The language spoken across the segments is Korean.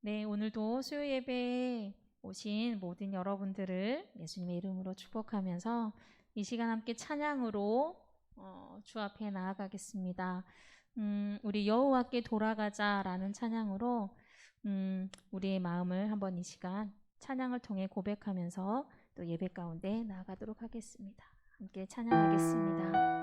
네, 오늘도 수요 예배에 오신 모든 여러분들을 예수님의 이름으로 축복하면서 이 시간 함께 찬양으로 주 앞에 나아가겠습니다. 우리 여호와께 돌아가자라는 찬양으로 우리의 마음을 한번 이 시간 찬양을 통해 고백하면서 또 예배 가운데 나아가도록 하겠습니다. 함께 찬양하겠습니다.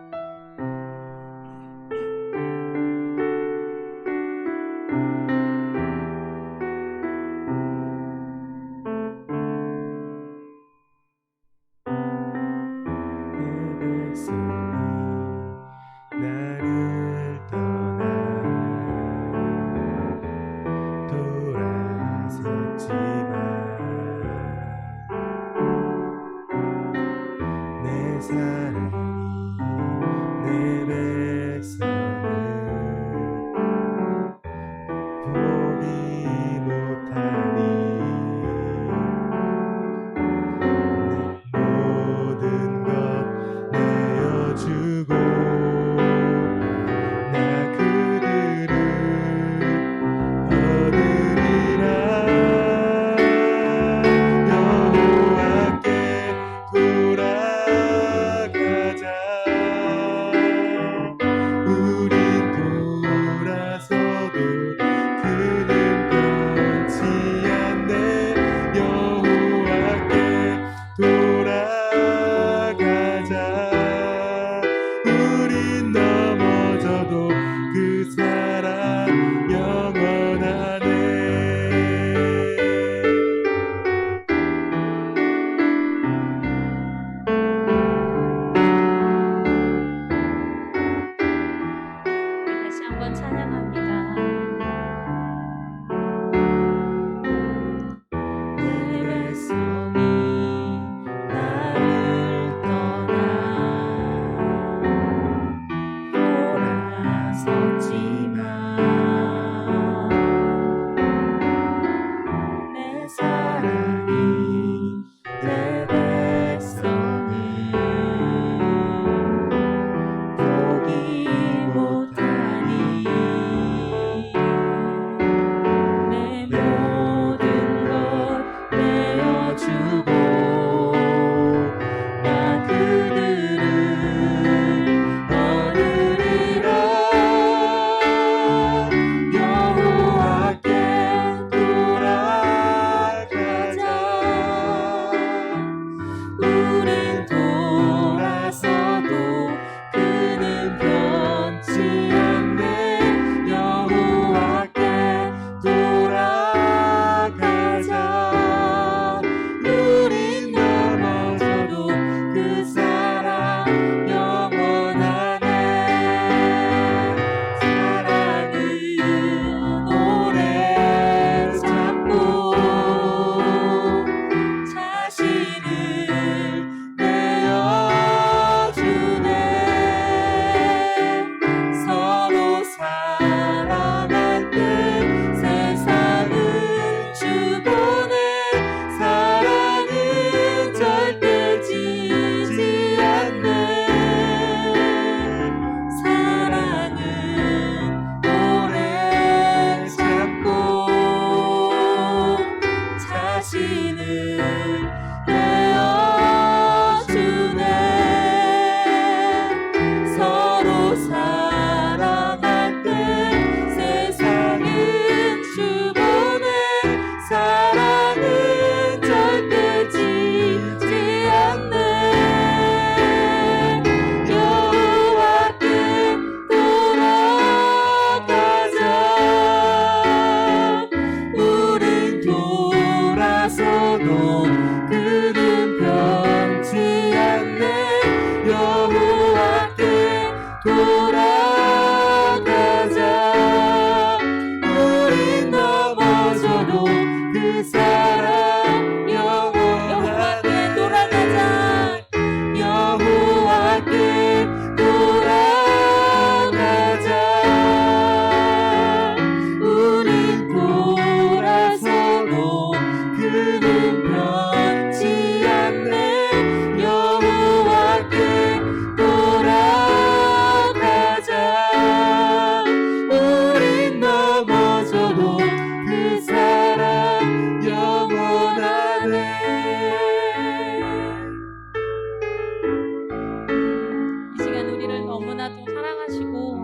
너무나도 사랑하시고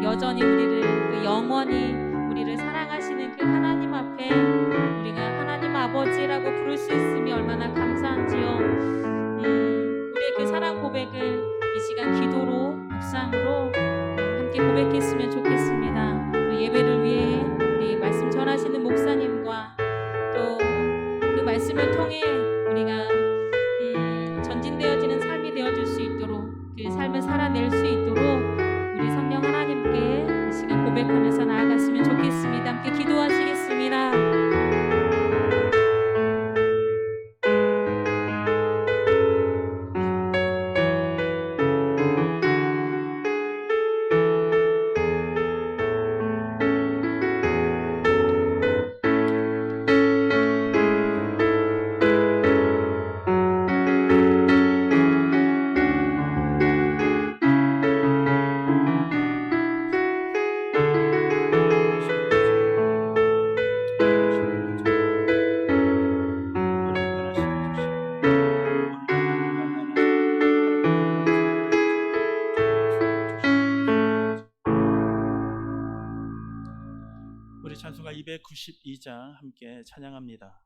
여전히 우리를 또 영원히 우리를 사랑하시는 그 하나님 앞에 우리가 하나님 아버지라고 부를 수 있음이 얼마나 감사한지요. 우리의 그 사랑 고백을 이 시간 기도로 묵상으로 함께 고백했으면 좋겠습니다. 또 예배를 위해 우리 말씀 전하시는 목사님과 또 그 말씀을 통해 우리가 전진되어지는 삶이 되어줄 수 있도록 그 삶을 살아낼 수 있도록 우리 성령 하나님께 이 시간 고백하면서 나아갔으면 좋겠습니다. 함께 기도하시겠습니다. 우리 찬송가 292장 함께 찬양합니다.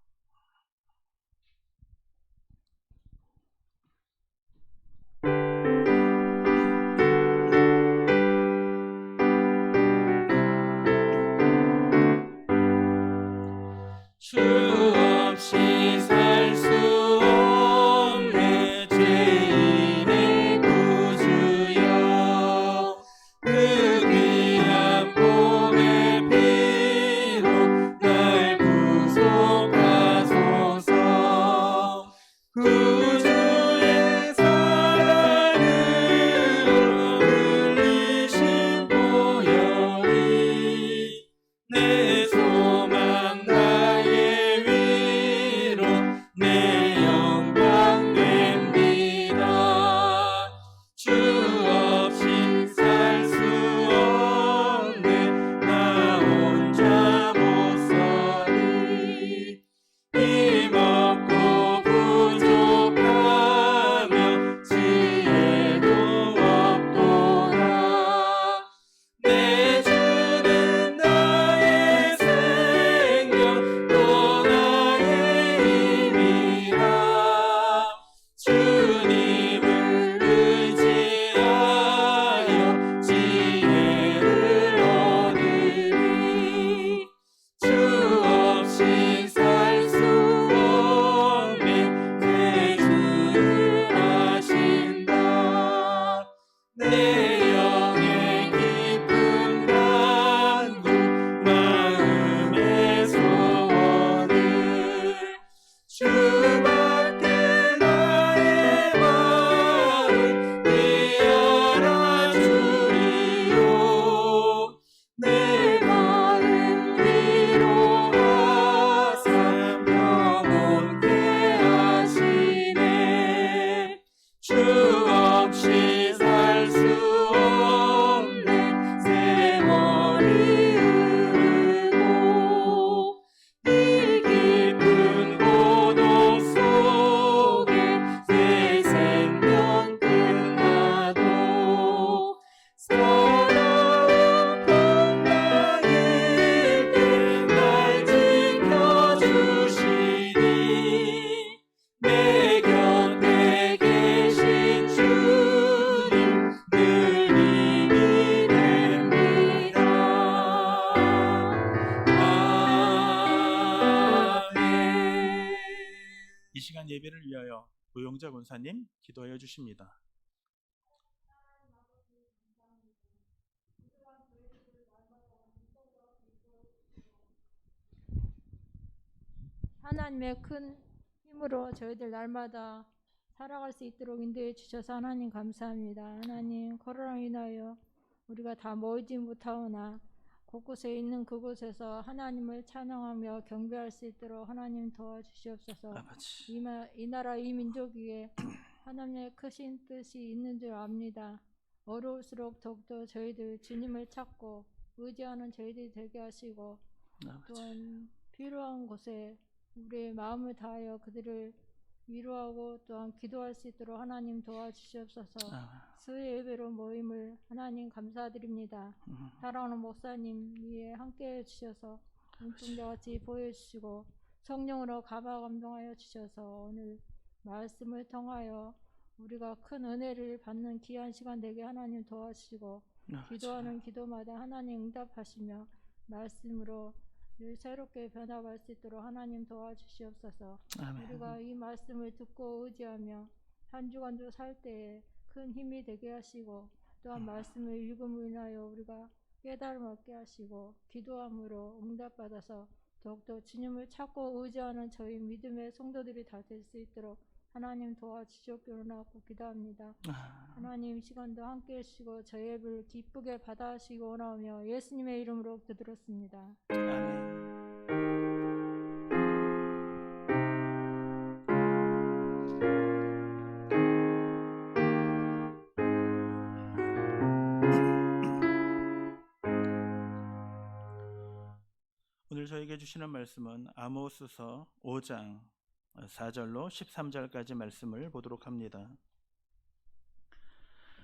주 없이 살 수 없네 죄인의 구주여 그 귀한 몸의 피로 날 구속하소서 구주의 사랑으로 흘리신 보혈이 내 소망 나의 위로 내 영광 됩니다. 주 없이 살 수 없네 나 혼자 못 서리 힘없고 부족하며 지혜도 없도다 내 주는 나의 생명 또 나의 힘이라 주님을 의지하여 지혜를 얻으리 주 없이 살 수 없네 내 주를 아신다 내 영의 깊은 간구 마음의 소원을 주밖에 나의 마음 비어라 주리요 내 마음 위로하사 평온케 하시네 주 없이 살 수 없네 세월이 흐르고 이 깊은 고독 속에 내 생명 끝나도 사랑은 평강일 때날 지켜주시니 내 곁에 계신 주님 늘 힘이 됩니다. 아멘. 이 시간 예배를 위하여 고용자 권사님 기도하여 주십니다. 하나님의 큰 힘으로 저희들 날마다 살아갈 수 있도록 인도해 주셔서 하나님 감사합니다. 하나님 코로나로 인하여 우리가 다 모이지 못하오나 곳곳에 있는 그곳에서 하나님을 찬양하며 경배할 수 있도록 하나님 도와주시옵소서. 아버지 이 나라 이 민족 위에 하나님의 크신 뜻이 있는 줄 압니다. 어려울수록 더욱더 저희들 주님을 찾고 의지하는 저희들이 되게 하시고 아버지 또한 필요한 곳에 우리의 마음을 다하여 그들을 위로하고 또한 기도할 수 있도록 하나님 도와주시옵소서. 아, 수요 예배로 모임을 하나님 감사드립니다. 사랑하는 목사님 위에 함께해 주셔서 눈동자같이 보여주시고 성령으로 감화 감동하여 주셔서 오늘 말씀을 통하여 우리가 큰 은혜를 받는 귀한 시간 되게 하나님 도와주시고 기도하는 기도마다 하나님 응답하시며 말씀으로 늘 새롭게 변화할 수 있도록 하나님 도와주시옵소서. 아멘. 우리가 이 말씀을 듣고 의지하며 한 주간도 살 때에 큰 힘이 되게 하시고 또한 말씀을 읽음으로 인하여 우리가 깨달음 얻게 하시고 기도함으로 응답받아서 더욱더 주님을 찾고 의지하는 저희 믿음의 성도들이 다 될 수 있도록 하나님 도와주시옵기를 원하고 기도합니다. 하나님 시간도 함께 해주시고 저희 예배를 기쁘게 받아주시기 원하며 예수님의 이름으로 기도드렸습니다. 아멘. 오늘 저에게 주시는 말씀은 아모스서 5장 4절로 13절까지 말씀을 보도록 합니다.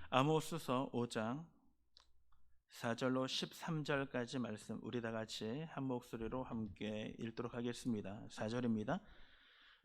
아모스서 5장 4절로 13절까지 말씀 우리 다 같이 한 목소리로 함께 읽도록 하겠습니다. 4절입니다.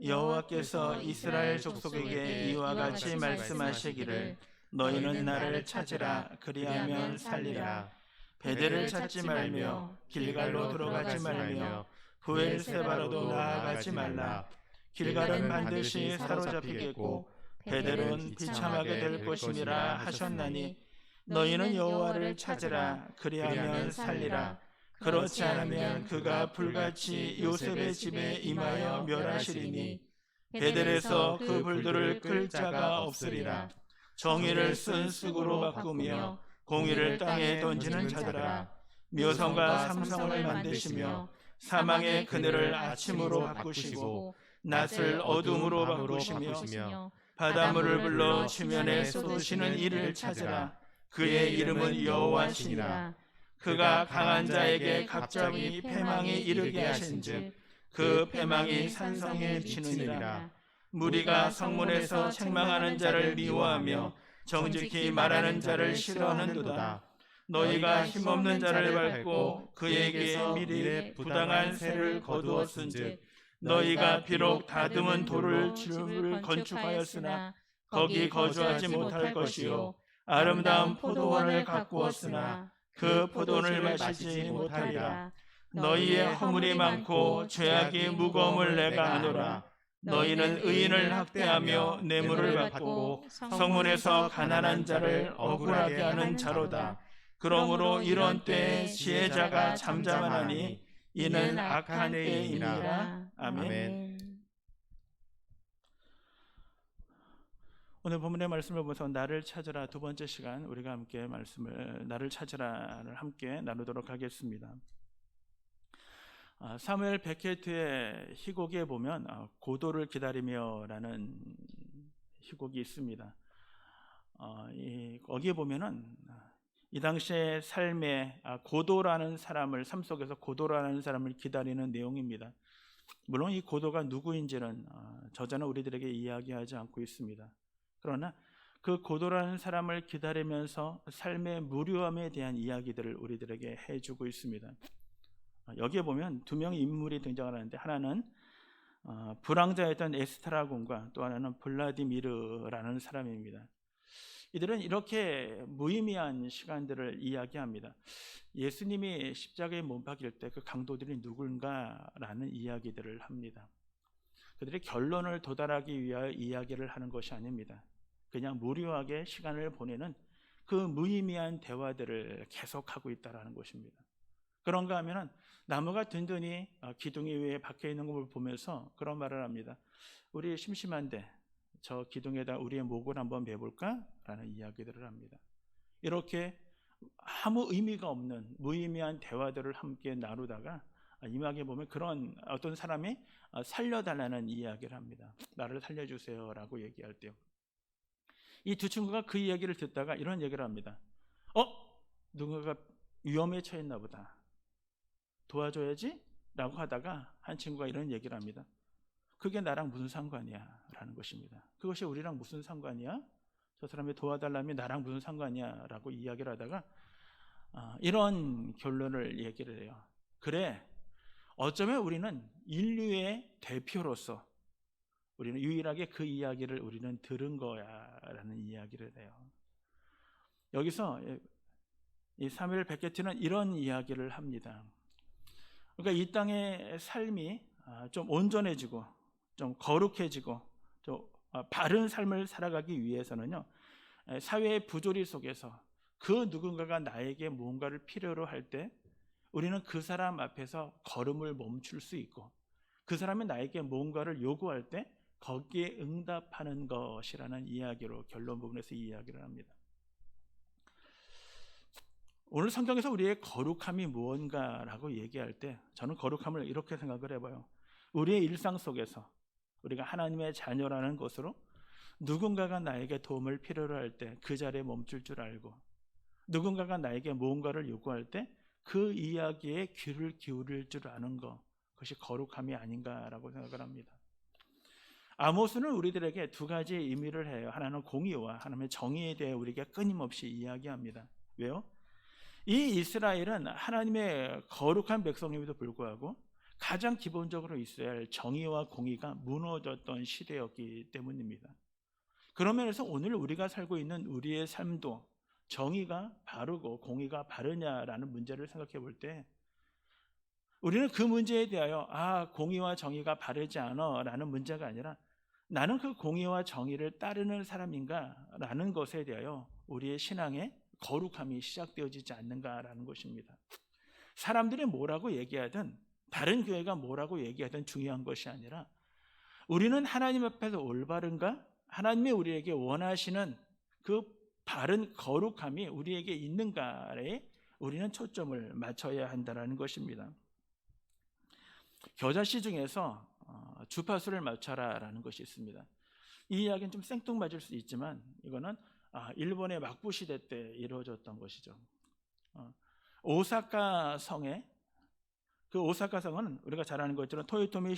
여호와께서 이스라엘 족속에게 이와 같이 말씀하시기를 너희는 나를 찾으라 그리하면 살리라. 베델을 찾지 말며 길갈로 들어가지 말며 브엘세바로도 나아가지 말라. 길갈은 반드시 사로잡히겠고 베델은 비참하게 될 것임이라 하셨나니 너희는 여호와를 찾으라 그리하면 살리라. 그렇지 않으면 그가 불같이 요셉의 집에 임하여 멸하시리니 베델에서 그 불들을 끌 자가 없으리라. 정의를 쓴 쑥으로 바꾸며 공의를 땅에 던지는 자들아, 묘성과 삼성을 만드시며 사망의 그늘을 아침으로 바꾸시고 낫을 어둠으로 바꾸시며 바닷물을 불러 지면에 쏟으시는 이를 찾으라. 그의 이름은 여호와시니라. 그가 강한 자에게 갑자기 패망이 이르게 하신즉 그 패망이 산성에 미치느니라. 무리가 성문에서 책망하는 자를 미워하며 정직히 말하는 자를 싫어하는도다. 너희가 힘없는 자를 밟고 그에게 미리 부당한 세를 거두었은즉 너희가 비록 다듬은 돌을 집을 건축하였으나 거기 거주하지 못할 것이요 아름다운 포도원을 가꾸었으나 그 포도원을 마시지 못하리라. 너희의 허물이 많고 죄악이 무거움을 내가 아노라. 너희는 의인을 학대하며 뇌물을 받고 성문에서 가난한 자를 억울하게 하는 자로다. 그러므로 이런 때에 지혜자가 잠잠하나니 이는 악한 때이니라. 아멘. 오늘 본문의 말씀을 보면서 나를 찾으라 두 번째 시간 우리가 함께 말씀을 나를 찾으라를 함께 나누도록 하겠습니다. 사무엘 베케트의 희곡에 보면 고도를 기다리며라는 희곡이 있습니다. 거기에 보면은 이 당시의 삶에 고도라는 사람을 삶 속에서 고도라는 사람을 기다리는 내용입니다. 물론 이 고도가 누구인지는 저자는 우리들에게 이야기하지 않고 있습니다. 그러나 그 고도라는 사람을 기다리면서 삶의 무료함에 대한 이야기들을 우리들에게 해주고 있습니다. 여기에 보면 두 명의 인물이 등장하는데 하나는 불황자였던 에스트라곤과 또 하나는 블라디미르라는 사람입니다. 이들은 이렇게 무의미한 시간들을 이야기합니다. 예수님이 십자가에 못 박일 때 그 강도들이 누군가라는 이야기들을 합니다. 그들이 결론을 도달하기 위하여 이야기를 하는 것이 아닙니다. 그냥 무료하게 시간을 보내는 그 무의미한 대화들을 계속하고 있다는 것입니다. 그런가 하면 나무가 든든히 기둥이 위에 박혀 있는 것을 보면서 그런 말을 합니다. 우리 심심한데 저 기둥에다 우리의 목을 한번 매볼까? 라는 이야기들을 합니다. 이렇게 아무 의미가 없는 무의미한 대화들을 함께 나누다가 이막에 보면 그런 어떤 사람이 살려달라는 이야기를 합니다. 나를 살려주세요 라고 얘기할 때요. 이 두 친구가 그 이야기를 듣다가 이런 얘기를 합니다. 누군가가 위험에 처했나 보다. 도와줘야지? 라고 하다가 한 친구가 이런 얘기를 합니다. 그게 나랑 무슨 상관이야? 라는 것입니다. 그것이 우리랑 무슨 상관이야? 저 사람이 도와달라면 나랑 무슨 상관이야? 라고 이야기를 하다가 이런 결론을 얘기를 해요. 그래, 어쩌면 우리는 인류의 대표로서 우리는 유일하게 그 이야기를 우리는 들은 거야 라는 이야기를 해요. 여기서 이 사무엘 베케트는 이런 이야기를 합니다. 그러니까 이 땅의 삶이 좀 온전해지고 좀 거룩해지고 좀 바른 삶을 살아가기 위해서는요, 사회의 부조리 속에서 그 누군가가 나에게 무언가를 필요로 할 때 우리는 그 사람 앞에서 걸음을 멈출 수 있고, 그 사람이 나에게 무언가를 요구할 때 거기에 응답하는 것이라는 이야기로 결론 부분에서 이야기를 합니다. 오늘 성경에서 우리의 거룩함이 무언가라고 얘기할 때 저는 거룩함을 이렇게 생각을 해봐요. 우리의 일상 속에서 우리가 하나님의 자녀라는 것으로 누군가가 나에게 도움을 필요로 할 때 그 자리에 멈출 줄 알고, 누군가가 나에게 무언가를 요구할 때 그 이야기에 귀를 기울일 줄 아는 것, 그것이 거룩함이 아닌가라고 생각을 합니다. 아모스는 우리들에게 두 가지의 의미를 해요. 하나는 공의와 하나님의 정의에 대해 우리에게 끊임없이 이야기합니다. 왜요? 이 이스라엘은 하나님의 거룩한 백성임에도 불구하고 가장 기본적으로 있어야 할 정의와 공의가 무너졌던 시대였기 때문입니다. 그런 면에서 오늘 우리가 살고 있는 우리의 삶도 정의가 바르고 공의가 바르냐라는 문제를 생각해 볼 때 우리는 그 문제에 대하여 공의와 정의가 바르지 않아 라는 문제가 아니라 나는 그 공의와 정의를 따르는 사람인가 라는 것에 대하여 우리의 신앙의 거룩함이 시작되어지지 않는가라는 것입니다. 사람들이 뭐라고 얘기하든 다른 교회가 뭐라고 얘기하든 중요한 것이 아니라 우리는 하나님 앞에서 올바른가? 하나님이 우리에게 원하시는 그 바른 거룩함이 우리에게 있는가에 우리는 초점을 맞춰야 한다는 것입니다. 겨자씨 중에서 주파수를 맞춰라라는 것이 있습니다. 이 이야기는 좀 생뚱맞을 수 있지만 이거는 일본의 막부 시대 때 이루어졌던 것이죠. 오사카 성에, 그 오사카 성은 우리가 잘 아는 것처럼 토요토미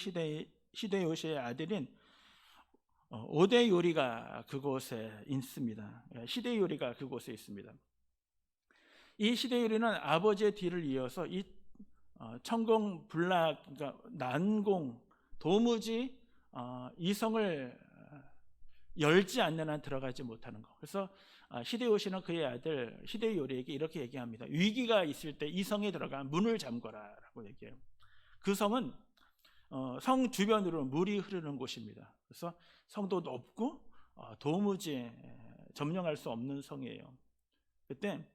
히데요시의 아들인 오데요리가 그곳에 있습니다. 히데요리가 그곳에 있습니다. 이 히데요리는 아버지의 뒤를 이어서 이 천공불락, 그러니까 난공, 도무지 이 성을 열지 않는 한 들어가지 못하는 것. 그래서 히데요시는 그의 아들 히데요리에게 이렇게 얘기합니다. 위기가 있을 때 이 성에 들어가 문을 잠궈라라고 얘기해요. 그 성은 성 주변으로 물이 흐르는 곳입니다. 그래서 성도 높고 도무지 점령할 수 없는 성이에요. 그때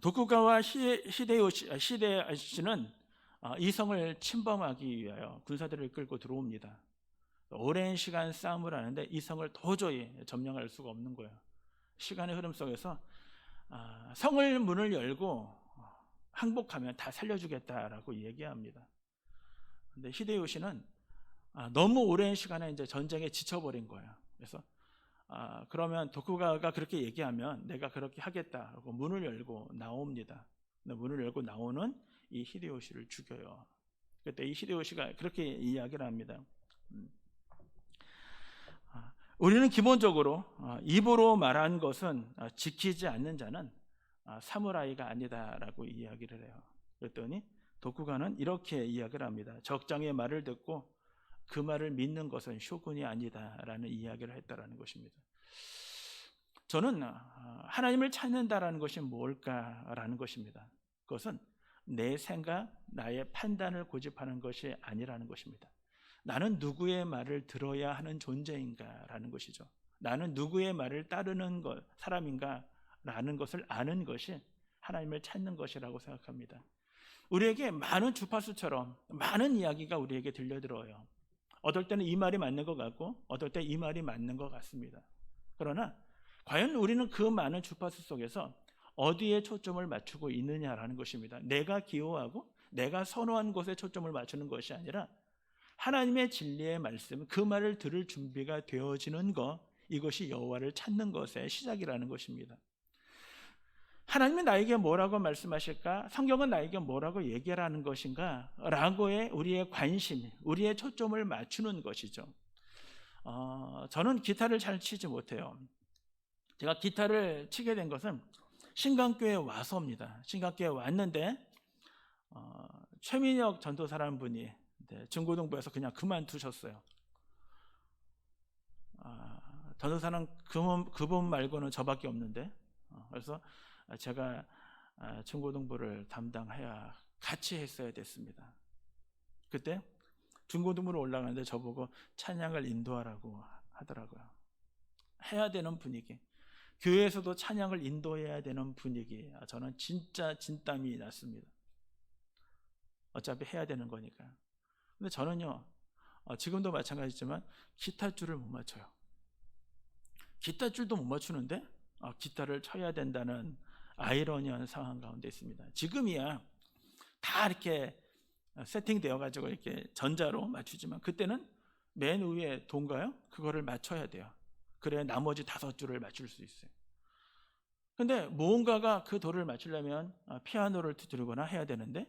도쿠가와 히데요시는 이 성을 침범하기 위하여 군사들을 끌고 들어옵니다. 오랜 시간 싸움을 하는데 이 성을 도저히 점령할 수가 없는 거예요. 시간의 흐름 속에서 성을 문을 열고 항복하면 다 살려주겠다라고 얘기합니다. 근데 히데요시는 너무 오랜 시간에 이제 전쟁에 지쳐버린 거예요. 그래서 그러면 도쿠가와가 그렇게 얘기하면 내가 그렇게 하겠다고 문을 열고 나옵니다. 근데 문을 열고 나오는 이 히데요시를 죽여요. 그때 이 히데요시가 그렇게 이야기를 합니다. 우리는 기본적으로 입으로 말한 것은 지키지 않는 자는 사무라이가 아니다라고 이야기를 해요. 그랬더니 도쿠가는 이렇게 이야기를 합니다. 적장의 말을 듣고 그 말을 믿는 것은 쇼군이 아니다라는 이야기를 했다라는 것입니다. 저는 하나님을 찾는다라는 것이 뭘까라는 것입니다. 그것은 내 생각, 나의 판단을 고집하는 것이 아니라는 것입니다. 나는 누구의 말을 들어야 하는 존재인가라는 것이죠. 나는 누구의 말을 따르는 사람인가라는 것을 아는 것이 하나님을 찾는 것이라고 생각합니다. 우리에게 많은 주파수처럼 많은 이야기가 우리에게 들려들어요. 어떨 때는 이 말이 맞는 것 같고 어떨 때 이 말이 맞는 것 같습니다. 그러나 과연 우리는 그 많은 주파수 속에서 어디에 초점을 맞추고 있느냐라는 것입니다. 내가 기호하고 내가 선호한 곳에 초점을 맞추는 것이 아니라 하나님의 진리의 말씀, 그 말을 들을 준비가 되어지는 것, 이것이 여호와를 찾는 것의 시작이라는 것입니다. 하나님이 나에게 뭐라고 말씀하실까? 성경은 나에게 뭐라고 얘기하라는 것인가? 라고의 우리의 관심, 우리의 초점을 맞추는 것이죠. 저는 기타를 잘 치지 못해요. 제가 기타를 치게 된 것은 신강교회에 와서입니다. 신강교회에 왔는데 최민혁 전도사라는 분이 중고등부에서 그냥 그만두셨어요. 전도사는 그분 말고는 저밖에 없는데, 그래서 제가 중고등부를 담당해야 같이 했어야 됐습니다. 그때 중고등부로 올라가는데 저보고 찬양을 인도하라고 하더라고요. 해야 되는 분위기, 교회에서도 찬양을 인도해야 되는 분위기, 저는 진짜 진땀이 났습니다. 어차피 해야 되는 거니까. 근데 저는요, 지금도 마찬가지지만 기타 줄을 못 맞춰요. 기타 줄도 못 맞추는데 기타를 쳐야 된다는 아이러니한 상황 가운데 있습니다. 지금이야 다 이렇게 세팅되어 가지고 이렇게 전자로 맞추지만 그때는 맨 위에 도인가요? 그거를 맞춰야 돼요. 그래야 나머지 5줄을 맞출 수 있어요. 근데 무언가가 그 도를 맞추려면 피아노를 두드리거나 해야 되는데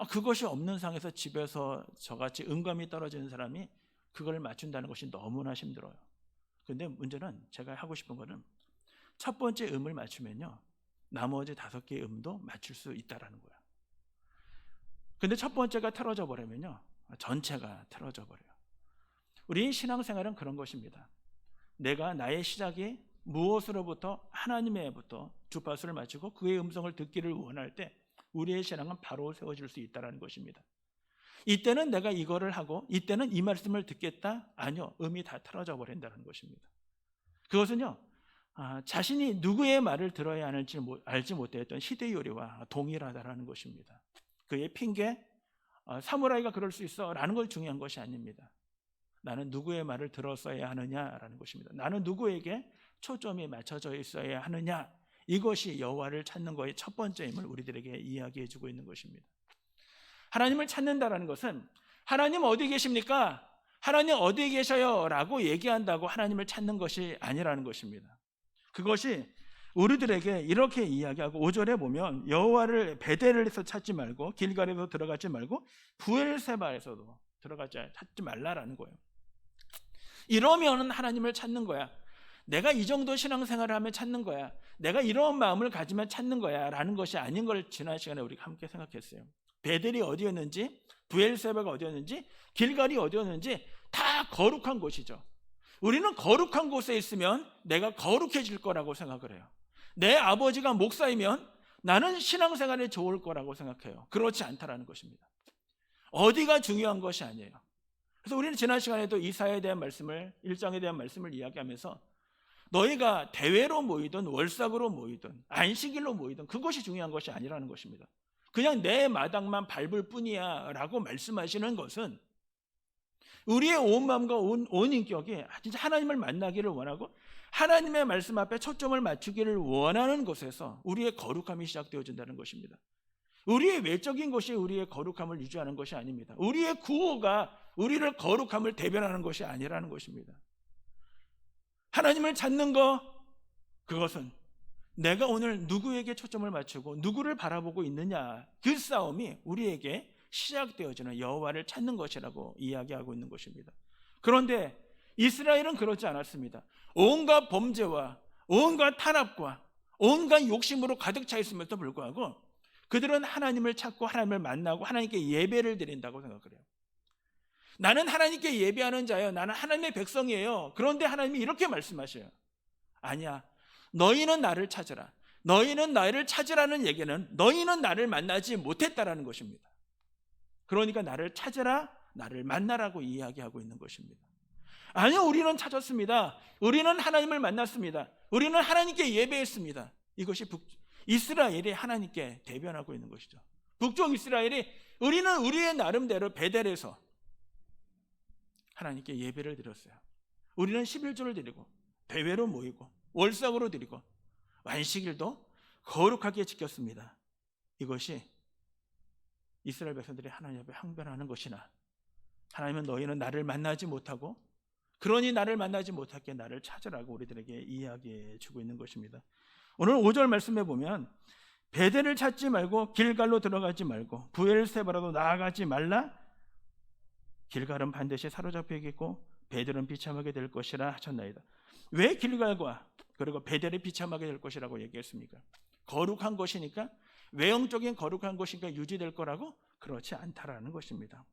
그것이 없는 상에서 집에서 저같이 음감이 떨어지는 사람이 그걸 맞춘다는 것이 너무나 힘들어요. 근데 문제는 제가 하고 싶은 거는 첫 번째 음을 맞추면요, 나머지 5개의 음도 맞출 수 있다라는 거야. 근데 첫 번째가 틀어져 버리면요, 전체가 틀어져 버려요. 우리 신앙생활은 그런 것입니다. 내가 나의 시작이 무엇으로부터 하나님의부터 주파수를 맞추고 그의 음성을 듣기를 원할 때 우리의 신앙은 바로 세워질 수 있다는 것입니다. 이때는 내가 이거를 하고 이때는 이 말씀을 듣겠다? 아니요, 음이 다 틀어져 버린다는 것입니다. 그것은요, 자신이 누구의 말을 들어야 하는지 알지 못했던 시대요리와 동일하다는 것입니다. 그의 핑계, 사무라이가 그럴 수 있어 라는 걸 중요한 것이 아닙니다. 나는 누구의 말을 들었어야 하느냐라는 것입니다. 나는 누구에게 초점이 맞춰져 있어야 하느냐, 이것이 여호와를 찾는 것의 첫 번째임을 우리들에게 이야기해 주고 있는 것입니다. 하나님을 찾는다라는 것은 하나님 어디 계십니까? 하나님 어디 계셔요? 라고 얘기한다고 하나님을 찾는 것이 아니라는 것입니다. 그것이 우리들에게 이렇게 이야기하고 5절에 보면 여호와를 베델에서 찾지 말고 길갈에서 들어가지 말고 부엘세바에서도 찾지 말라라는 거예요. 이러면 하나님을 찾는 거야. 내가 이 정도 신앙생활을 하면 찾는 거야. 내가 이런 마음을 가지면 찾는 거야 라는 것이 아닌 걸 지난 시간에 우리가 함께 생각했어요. 베델이 어디였는지, 부엘세바가 어디였는지, 길갈이 어디였는지 다 거룩한 곳이죠. 우리는 거룩한 곳에 있으면 내가 거룩해질 거라고 생각을 해요. 내 아버지가 목사이면 나는 신앙생활에 좋을 거라고 생각해요. 그렇지 않다라는 것입니다. 어디가 중요한 것이 아니에요. 그래서 우리는 지난 시간에도 이사야에 대한 말씀을, 1장에 대한 말씀을 이야기하면서 너희가 대회로 모이든 월삭으로 모이든 안식일로 모이든 그것이 중요한 것이 아니라는 것입니다. 그냥 내 마당만 밟을 뿐이야 라고 말씀하시는 것은 우리의 온 마음과 온 인격이 진짜 하나님을 만나기를 원하고 하나님의 말씀 앞에 초점을 맞추기를 원하는 것에서 우리의 거룩함이 시작되어진다는 것입니다. 우리의 외적인 것이 우리의 거룩함을 유지하는 것이 아닙니다. 우리의 구호가 우리를 거룩함을 대변하는 것이 아니라는 것입니다. 하나님을 찾는 것, 그것은 내가 오늘 누구에게 초점을 맞추고 누구를 바라보고 있느냐, 그 싸움이 우리에게 시작되어지는 여호와를 찾는 것이라고 이야기하고 있는 것입니다. 그런데 이스라엘은 그렇지 않았습니다. 온갖 범죄와 온갖 탄압과 온갖 욕심으로 가득 차 있음에도 불구하고 그들은 하나님을 찾고 하나님을 만나고 하나님께 예배를 드린다고 생각을 해요. 나는 하나님께 예배하는 자예요. 나는 하나님의 백성이에요. 그런데 하나님이 이렇게 말씀하셔요. 아니야, 너희는 나를 찾으라. 너희는 나를 찾으라는 얘기는 너희는 나를 만나지 못했다라는 것입니다. 그러니까 나를 찾으라, 나를 만나라고 이야기하고 있는 것입니다. 아니요, 우리는 찾았습니다. 우리는 하나님을 만났습니다. 우리는 하나님께 예배했습니다. 이것이 이스라엘이 하나님께 대변하고 있는 것이죠. 북쪽 이스라엘이 우리는 우리의 나름대로 베델에서 하나님께 예배를 드렸어요. 우리는 11조를 드리고 대회로 모이고 월삭으로 드리고 안식일도 거룩하게 지켰습니다. 이것이 이스라엘 백성들이 하나님 앞에 항변하는 것이나, 하나님은 너희는 나를 만나지 못하고 그러니 나를 만나지 못하게 나를 찾으라고 우리들에게 이야기해 주고 있는 것입니다. 오늘 5절 말씀에 보면 베델을 찾지 말고 길갈로 들어가지 말고 부엘세바라도 나아가지 말라. 길갈은 반드시 사로잡히겠고 베델은 비참하게 될 것이라 하셨나이다. 왜 길갈과 그리고 베델이 비참하게 될 것이라고 얘기했습니까? 거룩한 것이니까, 외형적인 거룩한 것이니까 유지될 거라고? 그렇지 않다라는 것입니다.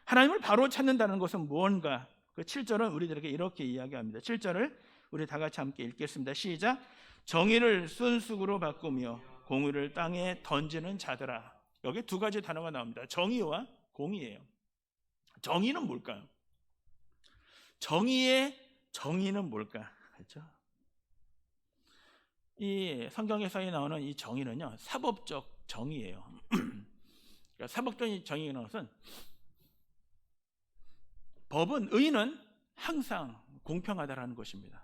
하나님을 바로 찾는다는 것은 무언가? 그 7절은 우리들에게 이렇게 이야기합니다. 7절을 우리 다 같이 함께 읽겠습니다. 시작. 정의를 순수로 바꾸며 공의를 땅에 던지는 자들아. 여기 두 가지 단어가 나옵니다. 정의와 공의예요. 정의는 뭘까요? 정의의 정의는 뭘까? 그렇죠? 이 성경에서 나오는 이 정의는요, 사법적 정의예요. 그러니까 사법적 정의라는 것은 법은, 의는 항상 공평하다라는 것입니다.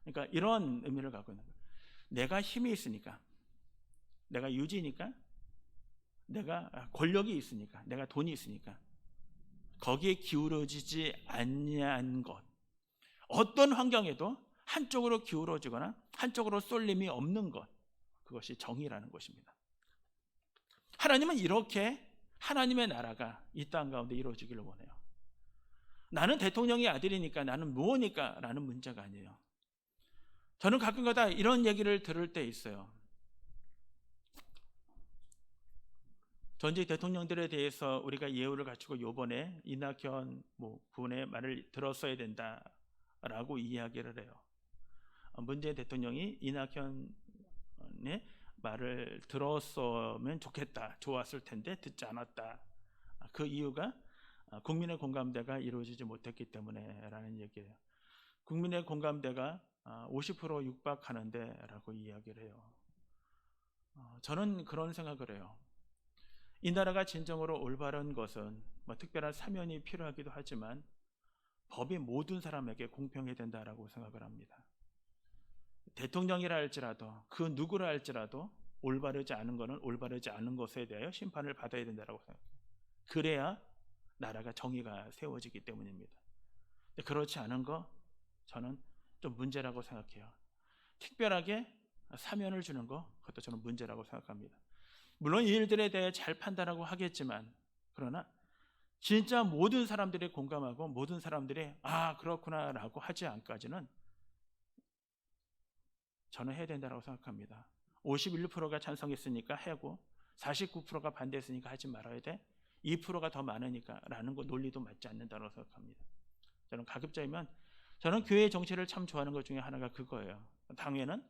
그러니까 이런 의미를 갖고 있는 거예요. 내가 힘이 있으니까, 내가 유지니까, 내가 권력이 있으니까, 내가 돈이 있으니까 거기에 기울어지지 않는 것, 어떤 환경에도 한쪽으로 기울어지거나 한쪽으로 쏠림이 없는 것, 그것이 정의라는 것입니다. 하나님은 이렇게 하나님의 나라가 이 땅 가운데 이루어지기를 원해요. 나는 대통령의 아들이니까, 나는 무엇니까 라는 문제가 아니에요. 저는 가끔가다 이런 얘기를 들을 때 있어요. 전직 대통령들에 대해서 우리가 예우를 갖추고 요번에 이낙연 군의 말을 들었어야 된다라고 이야기를 해요. 문재인 대통령이 이낙연의 말을 들었으면 좋겠다, 좋았을 텐데 듣지 않았다. 그 이유가 국민의 공감대가 이루어지지 못했기 때문에라는 얘기예요. 국민의 공감대가 50% 육박하는데 라고 이야기를 해요. 저는 그런 생각을 해요. 이 나라가 진정으로 올바른 것은 특별한 사면이 필요하기도 하지만 법이 모든 사람에게 공평해야 된다라고 생각을 합니다. 대통령이라 할지라도, 그 누구라 할지라도 올바르지 않은 것은 올바르지 않은 것에 대하여 심판을 받아야 된다라고 생각해요. 그래야 나라가 정의가 세워지기 때문입니다. 그렇지 않은 거 저는 좀 문제라고 생각해요. 특별하게 사면을 주는 거, 그것도 저는 문제라고 생각합니다. 물론 이 일들에 대해 잘 판단하고 하겠지만, 그러나 진짜 모든 사람들이 공감하고 모든 사람들이 그렇구나 라고 하지 않기까지는 저는 해야 된다고 생각합니다. 51%가 찬성했으니까 하고 49%가 반대했으니까 하지 말아야 돼, 2%가 더 많으니까 라는 거 논리도 맞지 않는다고 생각합니다. 저는 가급적이면, 저는 교회 정치를 참 좋아하는 것 중에 하나가 그거예요. 당회는,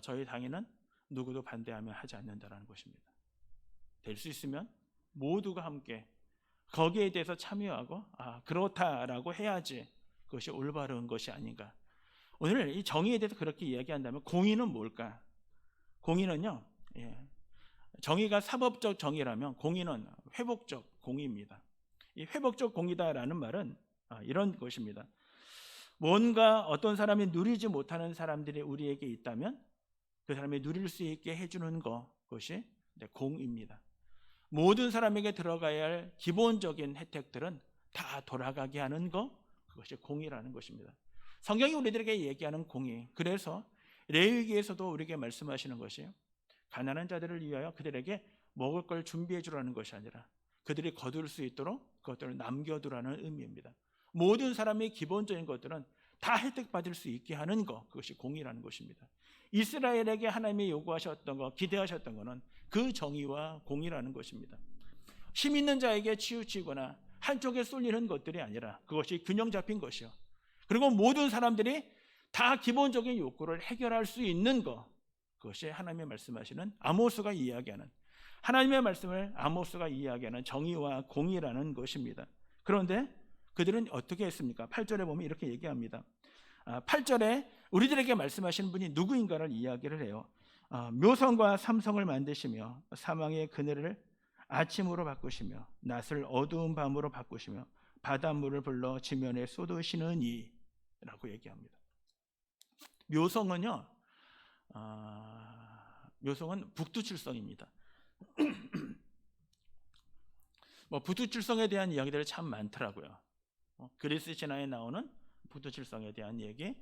저희 당회는 누구도 반대하면 하지 않는다는 것입니다. 될 수 있으면 모두가 함께 거기에 대해서 참여하고 그렇다라고 해야지 그것이 올바른 것이 아닌가. 오늘 이 정의에 대해서 그렇게 이야기한다면 공의는 뭘까? 공의는요, 정의가 사법적 정의라면 공의는 회복적 공의입니다. 이 회복적 공의다라는 말은 이런 것입니다. 뭔가 어떤 사람이 누리지 못하는 사람들이 우리에게 있다면 그 사람이 누릴 수 있게 해주는 그것이 공입니다. 모든 사람에게 들어가야 할 기본적인 혜택들은 다 돌아가게 하는 그것이 공의라는 것입니다. 성경이 우리들에게 얘기하는 공의, 그래서 레위기에서도 우리에게 말씀하시는 것이 가난한 자들을 위하여 그들에게 먹을 걸 준비해 주라는 것이 아니라 그들이 거둘 수 있도록 그것들을 남겨두라는 의미입니다. 모든 사람의 기본적인 것들은 다 혜택받을 수 있게 하는 그것이 공의라는 것입니다. 이스라엘에게 하나님이 요구하셨던 것, 기대하셨던 것은 그 정의와 공의라는 것입니다. 힘 있는 자에게 치우치거나 한쪽에 쏠리는 것들이 아니라 그것이 균형 잡힌 것이요, 그리고 모든 사람들이 다 기본적인 욕구를 해결할 수 있는 그것이 하나님의 말씀하시는, 아모스가 이야기하는, 하나님의 말씀을 아모스가 이야기하는 정의와 공의라는 것입니다. 그런데 그들은 어떻게 했습니까? 8절에 보면 이렇게 얘기합니다. 8절에 우리들에게 말씀하시는 분이 누구인가를 이야기를 해요. 묘성과 삼성을 만드시며 사망의 그늘을 아침으로 바꾸시며 낮을 어두운 밤으로 바꾸시며 바닷물을 불러 지면에 쏟으시는 이라고 얘기합니다. 묘성은요, 묘성은 북두칠성입니다. 북두칠성에 대한 이야기들이 참 많더라고요. 그리스 신화에 나오는 북두칠성에 대한 얘기,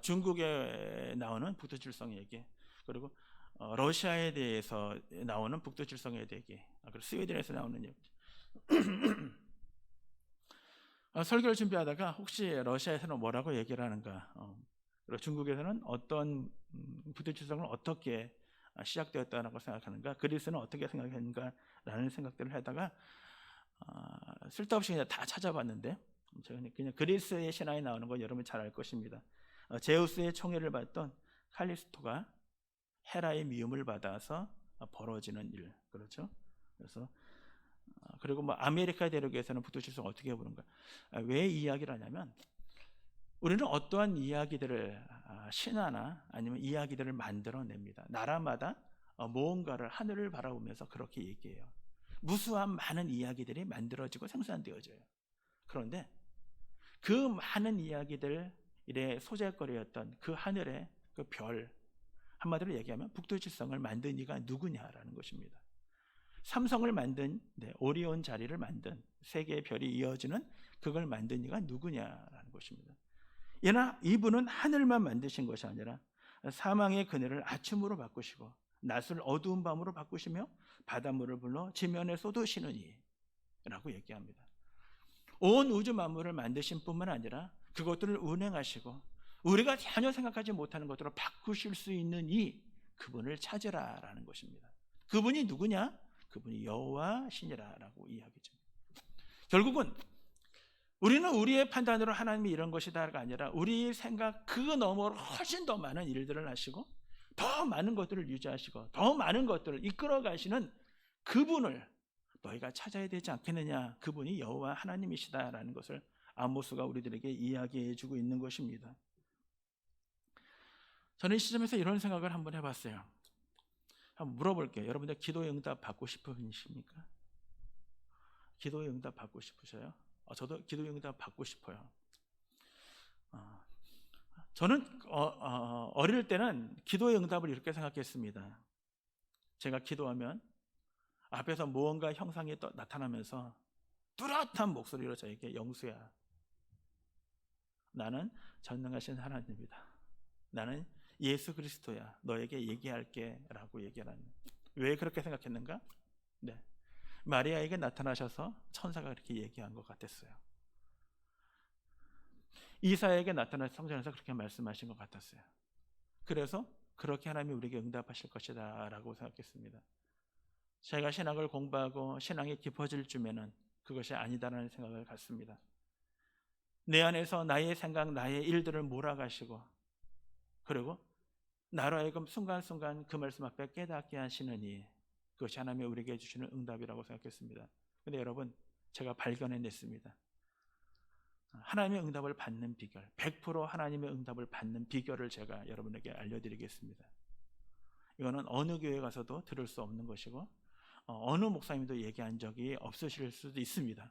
중국에 나오는 북두칠성 얘기, 그리고 러시아에 대해서 나오는 북두칠성에 대해 얘기, 그리고 스웨덴에서 나오는 얘기. 설교를 준비하다가 혹시 러시아에서는 뭐라고 얘기를 하는가, 그리고 중국에서는 어떤 부대출성을 어떻게 시작되었다고 생각하는가, 그리스는 어떻게 생각하는가라는 생각들을 하다가 쓸데없이 그냥 다 찾아봤는데, 제가 그냥 그리스의 신화에 나오는 건 여러분 잘 알 것입니다. 제우스의 총애를 받던 칼리스토가 헤라의 미움을 받아서 벌어지는 일, 그렇죠? 그래서 그리고 뭐 아메리카 대륙에서는 부도칠성 어떻게 보는가? 왜 이 이야기를 하냐면, 우리는 어떠한 이야기들을 신화나 아니면 이야기들을 만들어냅니다. 나라마다 무언가를 하늘을 바라보면서 그렇게 얘기해요. 무수한 많은 이야기들이 만들어지고 생산되어져요. 그런데 그 많은 이야기들의 소재거리였던 그 하늘의 그 별, 한마디로 얘기하면 북두칠성을 만든 이가 누구냐라는 것입니다. 삼성을 만든, 오리온 자리를 만든 세 개의 별이 이어지는 그걸 만든 이가 누구냐라는 것입니다. 얘나 이분은 하늘만 만드신 것이 아니라 사망의 그늘을 아침으로 바꾸시고 낮을 어두운 밤으로 바꾸시며 바닷물을 불러 지면에 쏟으시는 이라고 얘기합니다. 온 우주 만물을 만드신 뿐만 아니라 그것들을 운행하시고 우리가 전혀 생각하지 못하는 것들을 바꾸실 수 있는 그분을 찾으라라는 것입니다. 그분이 누구냐? 그분이 여호와 신이라라고 이야기죠. 결국은 우리는 우리의 판단으로 하나님이 이런 것이다가 아니라 우리의 생각 그 너머로 훨씬 더 많은 일들을 하시고 더 많은 것들을 유지하시고 더 많은 것들을 이끌어 가시는 그분을 너희가 찾아야 되지 않겠느냐. 그분이 여호와 하나님이시다라는 것을 아모스가 우리들에게 이야기해 주고 있는 것입니다. 저는 이 시점에서 이런 생각을 한번 해봤어요. 한번 물어볼게요. 여러분들 기도의 응답 받고 싶으십니까? 기도의 응답 받고 싶으셔요? 저도 기도의 응답 받고 싶어요. 저는 어릴 때는 기도의 응답을 이렇게 생각했습니다. 제가 기도하면 앞에서 무언가 형상이 나타나면서 뚜렷한 목소리로 저에게, 영수야, 나는 전능하신 하나님이다. 나는 예수 그리스도야. 너에게 얘기할게 라고 얘기를 합니다. 왜 그렇게 생각했는가? 마리아에게 나타나셔서 천사가 그렇게 얘기한 것 같았어요. 이사야에게 나타나서 성전에서 그렇게 말씀하신 것 같았어요. 그래서 그렇게 하나님이 우리에게 응답하실 것이다 라고 생각했습니다. 제가 신학을 공부하고 신앙이 깊어질 쯤에는 그것이 아니다라는 생각을 갖습니다. 내 안에서 나의 생각, 나의 일들을 몰아가시고 그리고 나로 하여금 순간순간 그 말씀 앞에 깨닫게 하시는 그것이 하나님이 우리에게 주시는 응답이라고 생각했습니다. 그런데 여러분, 제가 발견해냈습니다. 하나님의 응답을 받는 비결, 100% 하나님의 응답을 받는 비결을 제가 여러분에게 알려드리겠습니다. 이거는 어느 교회 가서도 들을 수 없는 것이고 어느 목사님도 얘기한 적이 없으실 수도 있습니다.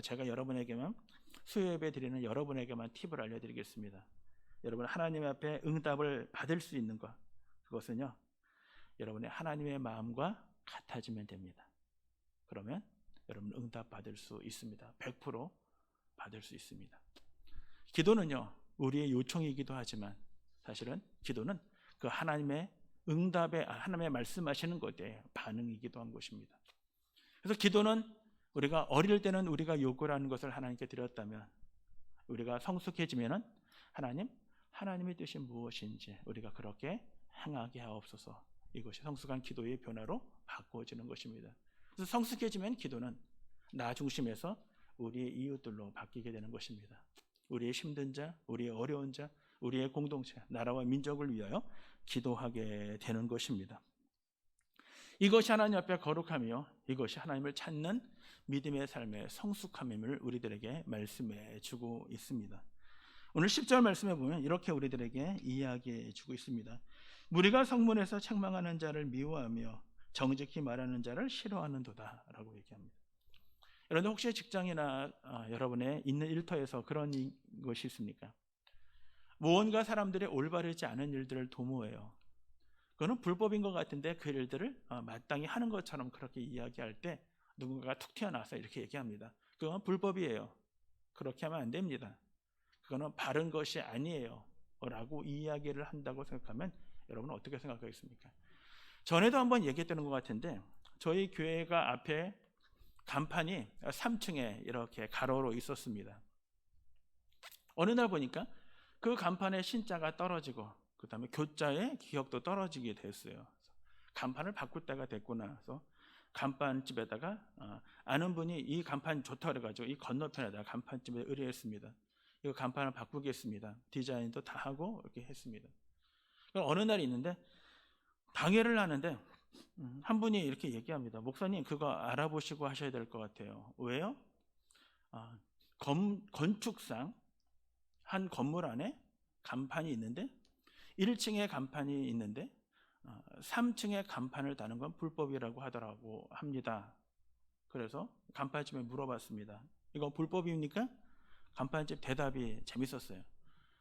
제가 여러분에게만, 수요예배 드리는 여러분에게만 팁을 알려드리겠습니다. 여러분, 하나님 앞에 응답을 받을 수 있는 것, 그것은요, 여러분의 하나님의 마음과 같아지면 됩니다. 그러면 여러분 응답 받을 수 있습니다. 100% 받을 수 있습니다. 기도는요, 우리의 요청이기도 하지만 사실은 기도는 그 하나님의 응답에, 하나님의 말씀하시는 것에 반응이기도 한 것입니다. 그래서 기도는 우리가 어릴 때는 우리가 요구를 하는 것을 하나님께 드렸다면 우리가 성숙해지면은 하나님의 뜻이 무엇인지 우리가 그렇게 행하게 하옵소서. 이것이 성숙한 기도의 변화로 바꾸어지는 것입니다. 그래서 성숙해지면 기도는 나 중심에서 우리의 이웃들로 바뀌게 되는 것입니다. 우리의 힘든 자, 우리의 어려운 자, 우리의 공동체, 나라와 민족을 위하여 기도하게 되는 것입니다. 이것이 하나님 앞에 거룩하며 이것이 하나님을 찾는 믿음의 삶의 성숙함임을 우리들에게 말씀해 주고 있습니다. 오늘 10절 말씀에 보면 이렇게 우리들에게 이야기해 주고 있습니다. 무리가 성문에서 책망하는 자를 미워하며 정직히 말하는 자를 싫어하는도다 라고 얘기합니다. 여러분, 혹시 직장이나 여러분의 있는 일터에서 그런 것이 있습니까? 무언가 사람들이 올바르지 않은 일들을 도모해요. 그거는 불법인 것 같은데 그 일들을 마땅히 하는 것처럼 그렇게 이야기할 때 누군가가 툭 튀어나와서 이렇게 얘기합니다. 그건 불법이에요. 그렇게 하면 안 됩니다. 그거는 바른 것이 아니에요 라고 이야기를 한다고 생각하면 여러분은 어떻게 생각하겠습니까? 전에도 한번 얘기했던 것 같은데 저희 교회가 앞에 간판이 3층에 이렇게 가로로 있었습니다. 어느 날 보니까 그 간판에 신자가 떨어지고 그 다음에 교자의 기억도 떨어지게 됐어요. 간판을 바꿀 때가 됐구나. 그래서 간판집에다가 아는 분이 이 간판 좋다 그래가지고 이 건너편에다가 간판집에 의뢰했습니다. 이거 간판을 바꾸겠습니다. 디자인도 다 하고 이렇게 했습니다. 어느 날이 있는데 당회를 하는데 한 분이 이렇게 얘기합니다. 목사님 그거 알아보시고 하셔야 될 것 같아요. 왜요? 건축상 한 건물 안에 간판이 있는데 1층에 간판이 있는데 3층에 간판을 다는 건 불법이라고 하더라고 합니다. 그래서 간판집에 물어봤습니다. 이거 불법입니까? 간판집 대답이 재밌었어요.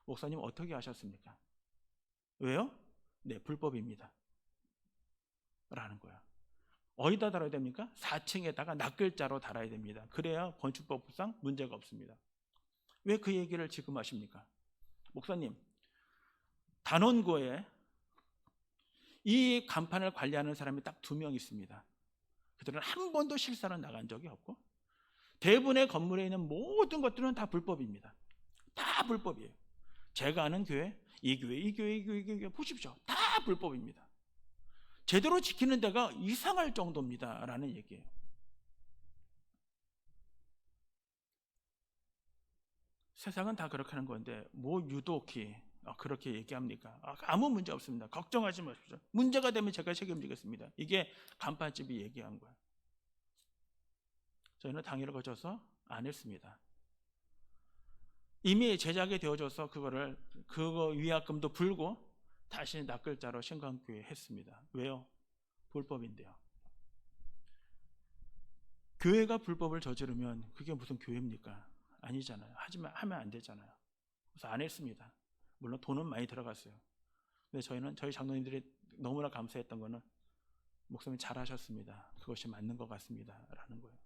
목사님 어떻게 하셨습니까? 왜요? 네, 불법입니다. 라는 거야. 어디다 달아야 됩니까? 4층에다가 낱글자로 달아야 됩니다. 그래야 건축법상 문제가 없습니다. 왜 그 얘기를 지금 하십니까? 목사님, 단원고에 이 간판을 관리하는 사람이 딱 2명 있습니다. 그들은 한 번도 실사로 나간 적이 없고 대부분의 건물에 있는 모든 것들은 다 불법입니다. 다 불법이에요. 제가 아는 교회, 이 교회 보십시오. 다 불법입니다. 제대로 지키는 데가 이상할 정도입니다. 라는 얘기예요. 세상은 다 그렇게 하는 건데 뭐 유독히 그렇게 얘기합니까? 아무 문제 없습니다. 걱정하지 마십시오. 문제가 되면 제가 책임지겠습니다. 이게 간판집이 얘기한 거예요. 저희는 당일을 거쳐서 안 했습니다. 이미 제작이 되어져서 그거 위약금도 불고 다시 낱글자로 신강교회 했습니다. 왜요? 불법인데요. 교회가 불법을 저지르면 그게 무슨 교회입니까? 아니잖아요. 하면 안 되잖아요. 그래서 안 했습니다. 물론 돈은 많이 들어갔어요. 근데 저희 장로님들이 너무나 감사했던 거는 목사님 잘하셨습니다. 그것이 맞는 것 같습니다. 라는 거예요.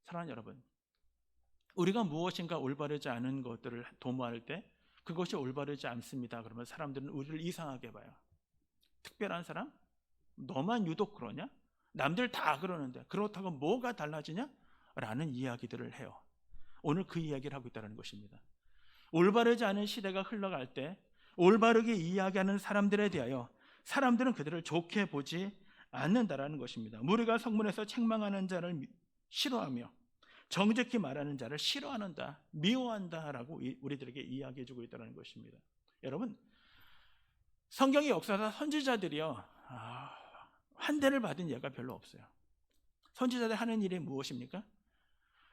사랑하는 여러분, 우리가 무엇인가 올바르지 않은 것들을 도모할 때 그것이 올바르지 않습니다. 그러면 사람들은 우리를 이상하게 봐요. 특별한 사람? 너만 유독 그러냐? 남들 다 그러는데 그렇다고 뭐가 달라지냐? 라는 이야기들을 해요. 오늘 그 이야기를 하고 있다는 것입니다. 올바르지 않은 시대가 흘러갈 때 올바르게 이야기하는 사람들에 대하여 사람들은 그들을 좋게 보지 않는다라는 것입니다. 우리가 성문에서 책망하는 자를 싫어하며 정직히 말하는 자를 싫어한다, 미워한다라고 우리들에게 이야기해 주고 있다는 것입니다. 여러분, 성경의 역사상 선지자들이요, 환대를 받은 예가 별로 없어요. 선지자들 하는 일이 무엇입니까?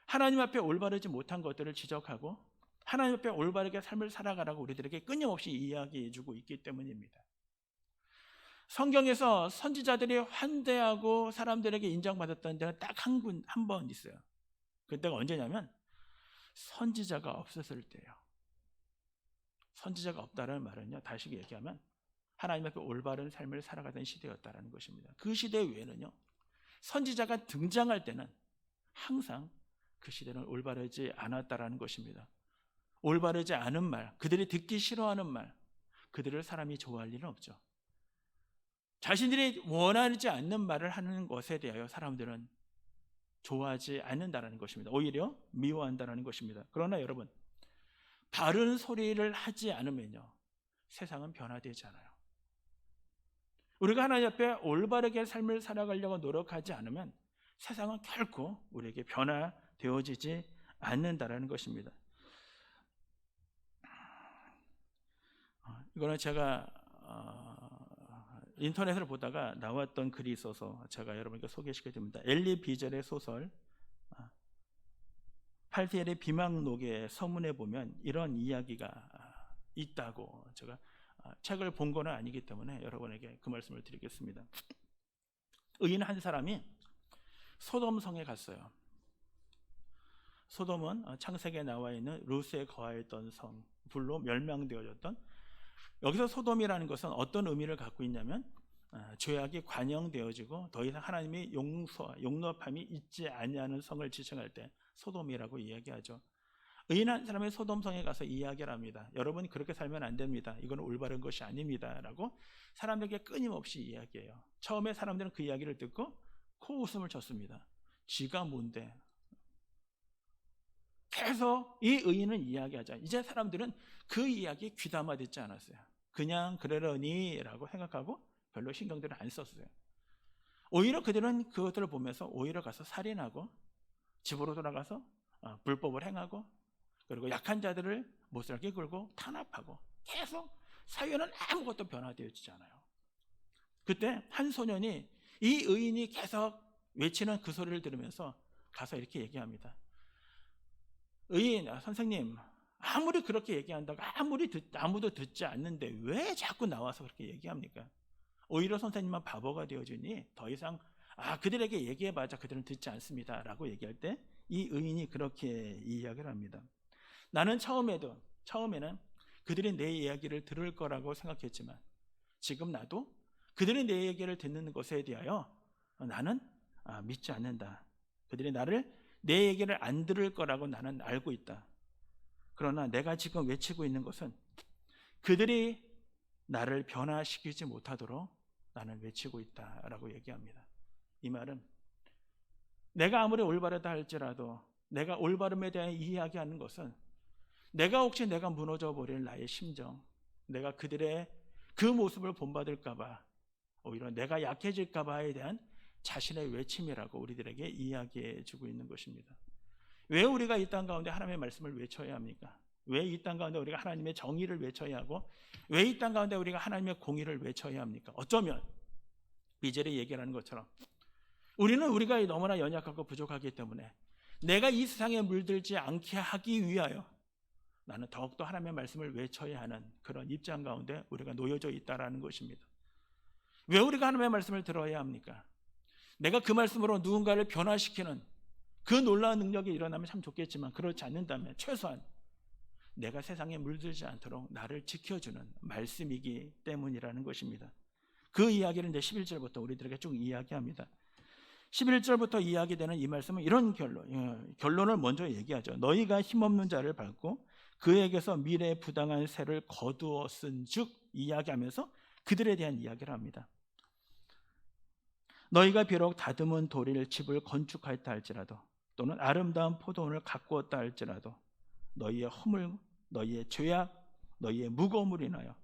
하나님 앞에 올바르지 못한 것들을 지적하고 하나님 앞에 올바르게 삶을 살아가라고 우리들에게 끊임없이 이야기해 주고 있기 때문입니다. 성경에서 선지자들이 환대하고 사람들에게 인정받았던 데는 딱 한 번 있어요. 그때가 언제냐면 선지자가 없었을 때예요. 선지자가 없다는 말은요, 다시 얘기하면 하나님 앞에 올바른 삶을 살아가던 시대였다는 것입니다. 그 시대 외에는요, 선지자가 등장할 때는 항상 그 시대는 올바르지 않았다라는 것입니다. 올바르지 않은 말, 그들이 듣기 싫어하는 말, 그들을 사람이 좋아할 일은 없죠. 자신들이 원하지 않는 말을 하는 것에 대하여 사람들은 좋아하지 않는다는 것입니다. 오히려 미워한다는 것입니다. 그러나 여러분, 바른 소리를 하지 않으면요, 세상은 변화되지 않아요. 우리가 하나님 앞에 올바르게 삶을 살아가려고 노력하지 않으면 세상은 결코 우리에게 변화되어지지 않는다는 것입니다. 이거는 제가 인터넷을 보다가 나왔던 글이 있어서 제가 여러분께 소개시켜 드립니다. 엘리 비젤의 소설 팔티엘의 비망록의 서문에 보면 이런 이야기가 있다고, 제가 책을 본 건 아니기 때문에 여러분에게 그 말씀을 드리겠습니다. 의인 한 사람이 소돔성에 갔어요. 소돔은 창세기에 나와 있는 루스에 거하였던 성, 불로 멸망되어졌던, 여기서 소돔이라는 것은 어떤 의미를 갖고 있냐면 죄악이 관영되어지고 더 이상 하나님의 용납함이 있지 아니하는 성을 지칭할 때 소돔이라고 이야기하죠. 의인 한 사람의 소돔성에 가서 이야기를 합니다. 여러분이 그렇게 살면 안 됩니다. 이건 올바른 것이 아닙니다. 라고 사람들에게 끊임없이 이야기해요. 처음에 사람들은 그 이야기를 듣고 코웃음을 쳤습니다. 지가 뭔데? 계속 이 의인은 이야기하자. 이제 사람들은 그 이야기에 귀담아 듣지 않았어요. 그냥 그러려니 라고 생각하고 별로 신경들을 안 썼어요. 오히려 그들은 그것들을 보면서 오히려 가서 살인하고 집으로 돌아가서 불법을 행하고 그리고 약한 자들을 못살게 굴고 탄압하고 계속 사회는 아무것도 변화되어지지 않아요. 그때 한 소년이 이 의인이 계속 외치는 그 소리를 들으면서 가서 이렇게 얘기합니다. 의인, 선생님, 아무리 그렇게 얘기한다고 아무도 듣지 않는데 왜 자꾸 나와서 그렇게 얘기합니까? 오히려 선생님만 바보가 되어주니 더 이상 그들에게 얘기해봐자 그들은 듣지 않습니다 라고 얘기할 때 이 의인이 그렇게 이야기를 합니다. 나는 처음에는 그들이 내 이야기를 들을 거라고 생각했지만 지금 나도 그들이 내 얘기를 듣는 것에 대하여 나는 믿지 않는다. 그들이 내 얘기를 안 들을 거라고 나는 알고 있다. 그러나 내가 지금 외치고 있는 것은 그들이 나를 변화시키지 못하도록 나는 외치고 있다라고 얘기합니다. 이 말은 내가 아무리 올바르다 할지라도 내가 올바름에 대한 이야기하는 것은 혹시 내가 무너져 버릴 나의 심정, 내가 그들의 그 모습을 본받을까 봐, 오히려 내가 약해질까 봐에 대한 자신의 외침이라고 우리들에게 이야기해 주고 있는 것입니다. 왜 우리가 이 땅 가운데 하나님의 말씀을 외쳐야 합니까? 왜 이 땅 가운데 우리가 하나님의 정의를 외쳐야 하고 왜 이 땅 가운데 우리가 하나님의 공의를 외쳐야 합니까? 어쩌면 비젤이 얘기하는 것처럼 우리가 너무나 연약하고 부족하기 때문에 내가 이 세상에 물들지 않게 하기 위하여 나는 더욱더 하나님의 말씀을 외쳐야 하는 그런 입장 가운데 우리가 놓여져 있다라는 것입니다. 왜 우리가 하나님의 말씀을 들어야 합니까? 내가 그 말씀으로 누군가를 변화시키는 그 놀라운 능력이 일어나면 참 좋겠지만 그렇지 않는다면 최소한 내가 세상에 물들지 않도록 나를 지켜주는 말씀이기 때문이라는 것입니다. 그 이야기를 이제 11절부터 우리들에게 쭉 이야기합니다. 11절부터 이야기되는 이 말씀은 이런 결론을 먼저 얘기하죠. 너희가 힘없는 자를 밟고 그에게서 미래의 부당한 세를 거두었은 즉 이야기하면서 그들에 대한 이야기를 합니다. 너희가 비록 다듬은 돌일 집을 건축하였다 할지라도 또는 아름다운 포도원을 가꾸었다 할지라도 너희의 허물, 너희의 죄악, 너희의 무거움을 인하여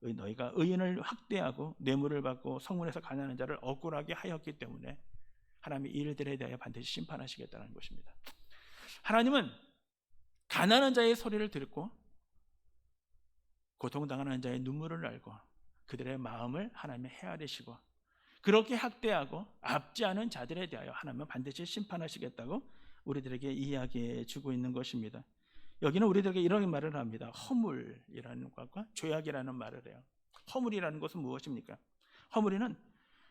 너희가 의인을 학대하고 뇌물을 받고 성문에서 가난한 자를 억울하게 하였기 때문에 하나님이 이 일들에 대하여 반드시 심판하시겠다는 것입니다. 하나님은 가난한 자의 소리를 듣고 고통당하는 자의 눈물을 알고 그들의 마음을 하나님이 헤아리시고 그렇게 학대하고 압제하는 자들에 대하여 하나님은 반드시 심판하시겠다고 우리들에게 이야기해 주고 있는 것입니다. 여기는 우리들에게 이런 말을 합니다. 허물이라는 것과 죄악이라는 말을 해요. 허물이라는 것은 무엇입니까? 허물이는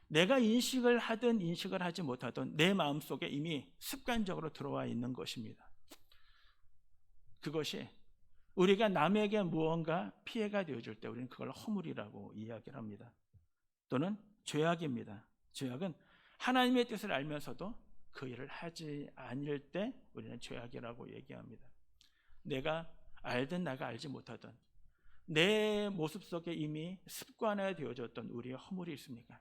내가 인식을 하든 인식을 하지 못하든 내 마음속에 이미 습관적으로 들어와 있는 것입니다. 그것이 우리가 남에게 무언가 피해가 되어줄 때 우리는 그걸 허물이라고 이야기를 합니다. 또는 죄악입니다. 죄악은 하나님의 뜻을 알면서도 그 일을 하지 않을 때 우리는 죄악이라고 얘기합니다. 내가 알든 내가 알지 못하든 내 모습 속에 이미 습관화되어졌던 우리의 허물이 있습니까?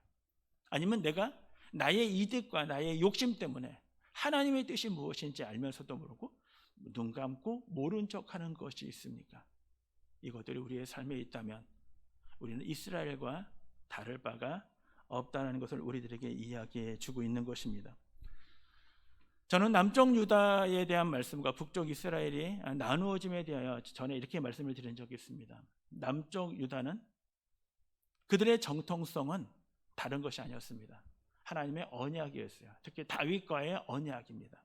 아니면 내가 나의 이득과 나의 욕심 때문에 하나님의 뜻이 무엇인지 알면서도 모르고 눈 감고 모른 척하는 것이 있습니까? 이것들이 우리의 삶에 있다면 우리는 이스라엘과 다를 바가 없다는 것을 우리들에게 이야기해 주고 있는 것입니다. 저는 남쪽 유다에 대한 말씀과 북쪽 이스라엘이 나누어짐에 대하여 전에 이렇게 말씀을 드린 적이 있습니다. 남쪽 유다는 그들의 정통성은 다른 것이 아니었습니다. 하나님의 언약이었어요. 특히 다윗과의 언약입니다.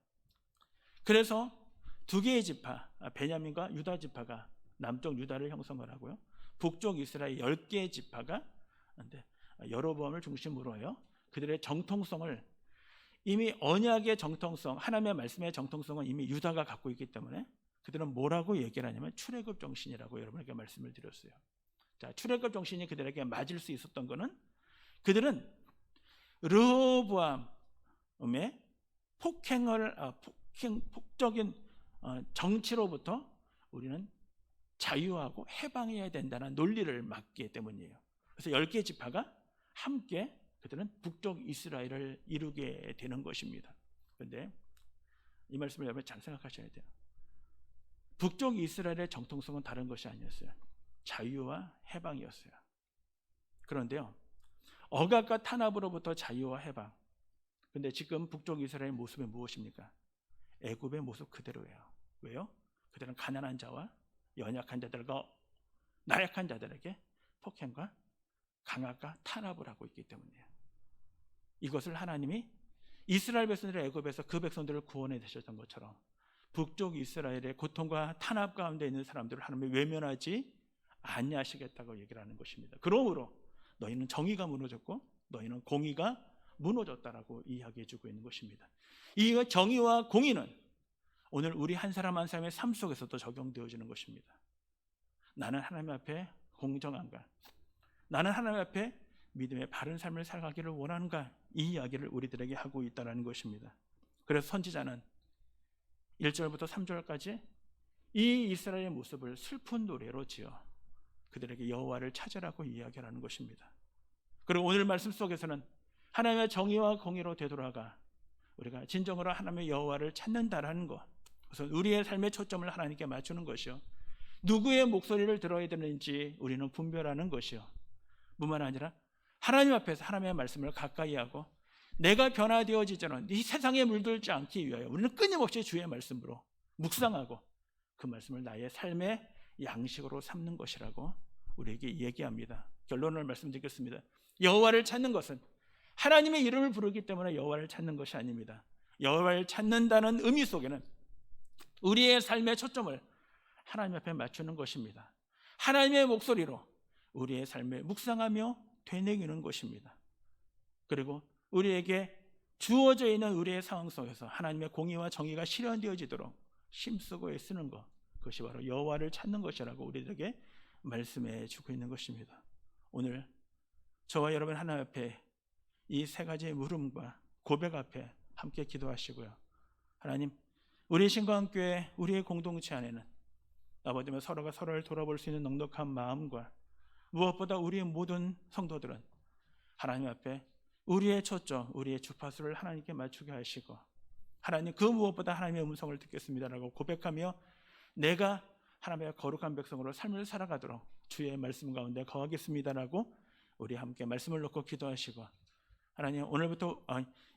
그래서 두 개의 지파, 베냐민과 유다 지파가 남쪽 유다를 형성을 하고요. 북쪽 이스라엘 10개의 지파가 여로보암을 중심으로요. 그들의 정통성을 이미 언약의 정통성, 하나님의 말씀의 정통성은 이미 유다가 갖고 있기 때문에 그들은 뭐라고 얘기를 하냐면 출애굽 정신이라고 여러분에게 말씀을 드렸어요. 자, 출애굽 정신이 그들에게 맞을 수 있었던 것은 그들은 르호보암의 폭적인 정치로부터 우리는 자유하고 해방해야 된다는 논리를 맞기 때문이에요. 그래서 10개 지파가 함께 그들은 북쪽 이스라엘을 이루게 되는 것입니다. 그런데 이 말씀을 여러분 잘 생각하셔야 돼요. 북쪽 이스라엘의 정통성은 다른 것이 아니었어요. 자유와 해방이었어요. 그런데요, 억압과 탄압으로부터 자유와 해방. 근데 지금 북쪽 이스라엘의 모습이 무엇입니까? 애굽의 모습 그대로예요. 왜요? 그들은 가난한 자와 연약한 자들과 나약한 자들에게 폭행과 강압과 탄압을 하고 있기 때문이에요. 이것을 하나님이 이스라엘 백성들을 애굽에서 그 백성들을 구원해 주셨던 것처럼 북쪽 이스라엘의 고통과 탄압 가운데 있는 사람들을 하나님이 외면하지 아니하시겠다고 얘기를 하는 것입니다. 그러므로 너희는 정의가 무너졌고 너희는 공의가 무너졌다라고 이야기해 주고 있는 것입니다. 이 정의와 공의는 오늘 우리 한 사람 한 사람의 삶 속에서도 적용되어지는 것입니다. 나는 하나님 앞에 공정한가? 나는 하나님 앞에 믿음의 바른 삶을 살아가기를 원하는가? 이 이야기를 우리들에게 하고 있다는 것입니다. 그래서 선지자는 1절부터 3절까지 이 이스라엘의 모습을 슬픈 노래로 지어 그들에게 여호와를 찾으라고 이야기하는 것입니다. 그리고 오늘 말씀 속에서는 하나님의 정의와 공의로 되돌아가 우리가 진정으로 하나님의 여호와를 찾는다라는 것, 그래서 우리의 삶의 초점을 하나님께 맞추는 것이요, 누구의 목소리를 들어야 되는지 우리는 분별하는 것이요, 뿐만 아니라 하나님 앞에서 하나님의 말씀을 가까이 하고 내가 변화되어지자는 이 세상에 물들지 않기 위하여 우리는 끊임없이 주의 말씀으로 묵상하고 그 말씀을 나의 삶의 양식으로 삼는 것이라고 우리에게 얘기합니다. 결론을 말씀드리겠습니다. 여호와를 찾는 것은 하나님의 이름을 부르기 때문에 여호와를 찾는 것이 아닙니다. 여호와를 찾는다는 의미 속에는 우리의 삶의 초점을 하나님 앞에 맞추는 것입니다. 하나님의 목소리로 우리의 삶에 묵상하며 되뇌이는 것입니다. 그리고 우리에게 주어져 있는 우리의 상황 속에서 하나님의 공의와 정의가 실현되어지도록 힘쓰고 애쓰는 것, 그것이 바로 여호와를 찾는 것이라고 우리에게 말씀해 주고 있는 것입니다. 오늘 저와 여러분 하나님 앞에 이 세 가지의 물음과 고백 앞에 함께 기도하시고요. 하나님, 우리 신광교회 우리의 공동체 안에는 아버지면 서로가 서로를 돌아볼 수 있는 넉넉한 마음과 무엇보다 우리의 모든 성도들은 하나님 앞에 우리의 초점, 우리의 주파수를 하나님께 맞추게 하시고 하나님 그 무엇보다 하나님의 음성을 듣겠습니다라고 고백하며 내가 하나님의 거룩한 백성으로 삶을 살아가도록 주의 말씀 가운데 거하겠습니다라고 우리 함께 말씀을 놓고 기도하시고, 하나님 오늘부터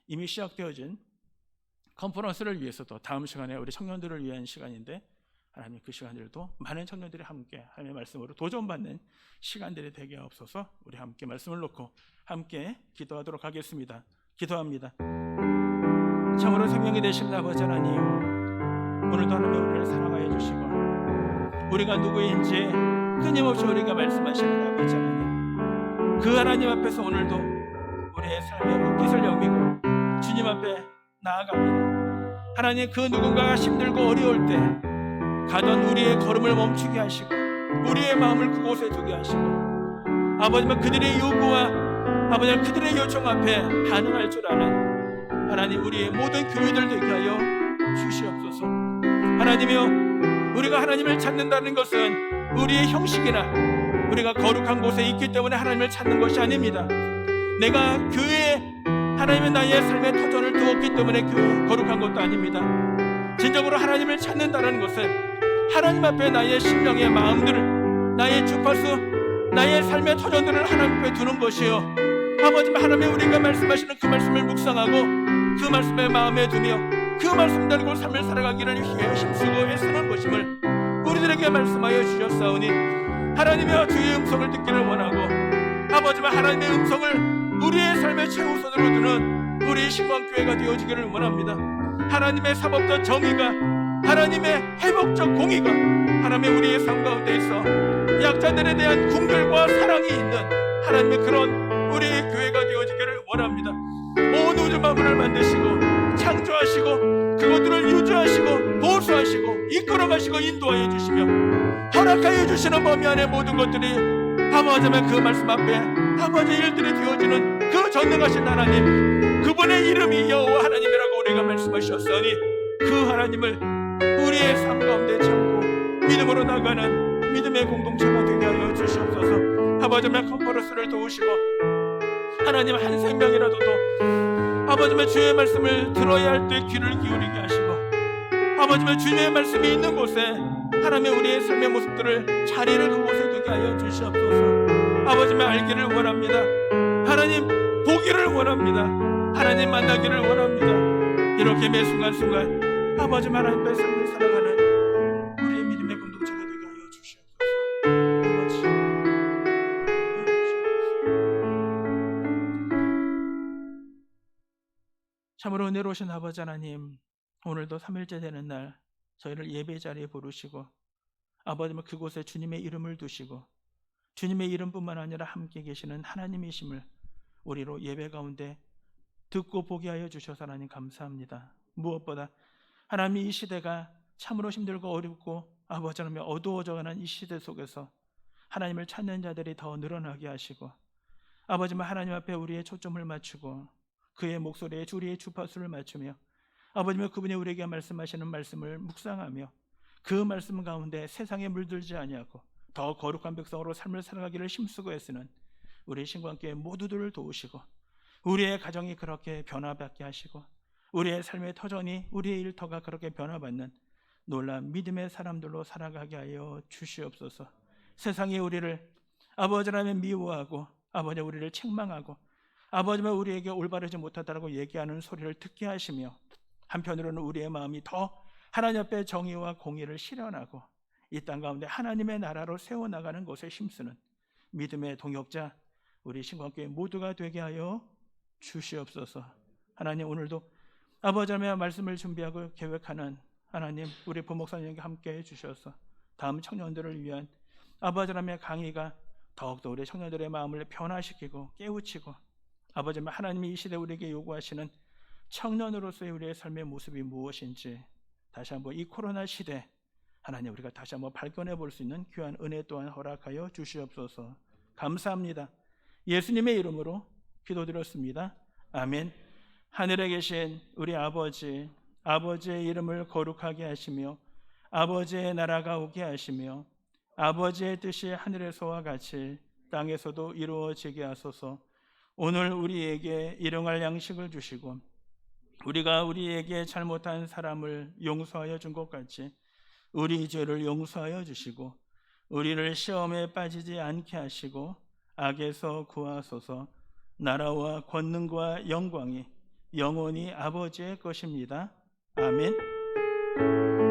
이미 시작되어진 컨퍼런스를 위해서도 다음 시간에 우리 청년들을 위한 시간인데 하나님 그 시간들도 많은 청년들이 함께 하나님의 말씀으로 도전받는 시간들이 되게 없어서 우리 함께 말씀을 놓고 함께 기도하도록 하겠습니다. 기도합니다. 참으로 생명이 되신 아버지 하나님, 오늘도 하나님 우리를 사랑하여 주시고 우리가 누구인지 끊임없이 우리가 말씀하시는 아버지 하나님, 그 하나님 앞에서 오늘도 우리의 삶의 눈빛을 여미고 주님 앞에 나아갑니다. 하나님, 그 누군가가 힘들고 어려울 때 가던 우리의 걸음을 멈추게 하시고 우리의 마음을 그곳에 두게 하시고 아버지만 그들의 요구와 아버지는 그들의 요청 앞에 반응할 줄 아는 하나님 우리의 모든 교회들 되게 하여 주시옵소서. 하나님이여, 우리가 하나님을 찾는다는 것은 우리의 형식이나 우리가 거룩한 곳에 있기 때문에 하나님을 찾는 것이 아닙니다. 내가 교회에 하나님의 나의 삶의 터전을 두었기 때문에 교회 거룩한 것도 아닙니다. 진정으로 하나님을 찾는다는 것은 하나님 앞에 나의 심령의 마음들을, 나의 주파수, 나의 삶의 터전들을 하나님 앞에 두는 것이요, 아버지 하나님의 우리가 말씀하시는 그 말씀을 묵상하고 그 말씀을 마음에 두며 그 말씀 대로 삶을 살아가기를 위해 힘쓰고 애쓰는 것임을 우리들에게 말씀하여 주셨사오니 하나님의 주의 음성을 듣기를 원하고 아버지와 하나님의 음성을 우리의 삶의 최우선으로 두는 우리 신광교회가 되어지기를 원합니다. 하나님의 사법적 정의가, 하나님의 회복적 공의가 하나님의 우리의 삶 가운데 있어 약자들에 대한 궁결과 사랑이 있는 하나님의 그런 우리의 교회가 되어지기를 원합니다. 온 우주 만물을 만드시고 창조하시고 그것들을 유지하시고 보수하시고 이끌어가시고 인도하여 주시며 허락하여 주시는 범위 안에 모든 것들이 아버지의 그 말씀 앞에 아버지의 일들이 되어지는 그 전능하신 하나님, 그분의 이름이 여호와 하나님이라고 우리가 말씀하셨으니 그 하나님을 우리의 삶 가운데 참고 믿음으로 나가는 믿음의 공동체가 되게 하여 주시옵소서. 아버지의 컨퍼런스를 도우시고 하나님 한 생명이라도 더 아버지의 주의 말씀을 들어야 할 때 귀를 기울이게 하시고 아버지의 주님의 말씀이 있는 곳에 하나님의 우리의 삶의 모습들을 자리를 그곳에 두게 하여 주시옵소서. 아버지만 알기를 원합니다. 하나님 보기를 원합니다. 하나님 만나기를 원합니다. 이렇게 매 순간순간 아버지 하나님의 삶을 살아가는 우리의 믿음의 공동체가 되게 하여 주시옵소서. 아버지 참으로 은혜로우신 아버지 하나님, 오늘도 3일째 되는 날 저희를 예배 자리에 부르시고 아버지 그곳에 주님의 이름을 두시고 주님의 이름뿐만 아니라 함께 계시는 하나님이심을 우리로 예배 가운데 듣고 보게 하여 주셔서 하나님 감사합니다. 무엇보다 하나님 이 시대가 참으로 힘들고 어렵고 아버지 하나님 어두워져가는 이 시대 속에서 하나님을 찾는 자들이 더 늘어나게 하시고 아버지 하나님 앞에 우리의 초점을 맞추고 그의 목소리에 우리의 주파수를 맞추며 아버지 그분이 우리에게 말씀하시는 말씀을 묵상하며 그 말씀 가운데 세상에 물들지 아니하고 더 거룩한 백성으로 삶을 살아가기를 힘쓰고 애쓰는 우리 신광교회 모두들을 도우시고 우리의 가정이 그렇게 변화받게 하시고 우리의 삶의 터전이 우리의 일터가 그렇게 변화받는 놀라운 믿음의 사람들로 살아가게 하여 주시옵소서. 세상이 우리를 아버지 하나님 미워하고 아버지 우리를 책망하고 아버지만 우리에게 올바르지 못하다라고 얘기하는 소리를 듣게 하시며 한편으로는 우리의 마음이 더 하나님 앞에 정의와 공의를 실현하고 이 땅 가운데 하나님의 나라로 세워나가는 것에 힘쓰는 믿음의 동역자 우리 신광교회 모두가 되게 하여 주시옵소서. 하나님 오늘도 아버지 하나님의 말씀을 준비하고 계획하는 하나님 우리 부목사님과 함께 해주셔서 다음 청년들을 위한 아버지 하나님의 강의가 더욱더 우리 청년들의 마음을 변화시키고 깨우치고 아버지 하나님이 이 시대 우리에게 요구하시는 청년으로서의 우리의 삶의 모습이 무엇인지 다시 한번 이 코로나 시대 하나님 우리가 다시 한번 발견해 볼 수 있는 귀한 은혜 또한 허락하여 주시옵소서. 감사합니다. 예수님의 이름으로 기도드렸습니다. 아멘. 하늘에 계신 우리 아버지, 아버지의 이름을 거룩하게 하시며 아버지의 나라가 오게 하시며 아버지의 뜻이 하늘에서와 같이 땅에서도 이루어지게 하소서. 오늘 우리에게 일용할 양식을 주시고 우리가 우리에게 잘못한 사람을 용서하여 준 것 같이 우리 죄를 용서하여 주시고 우리를 시험에 빠지지 않게 하시고 악에서 구하소서. 나라와 권능과 영광이 영원히 아버지의 것입니다. 아멘.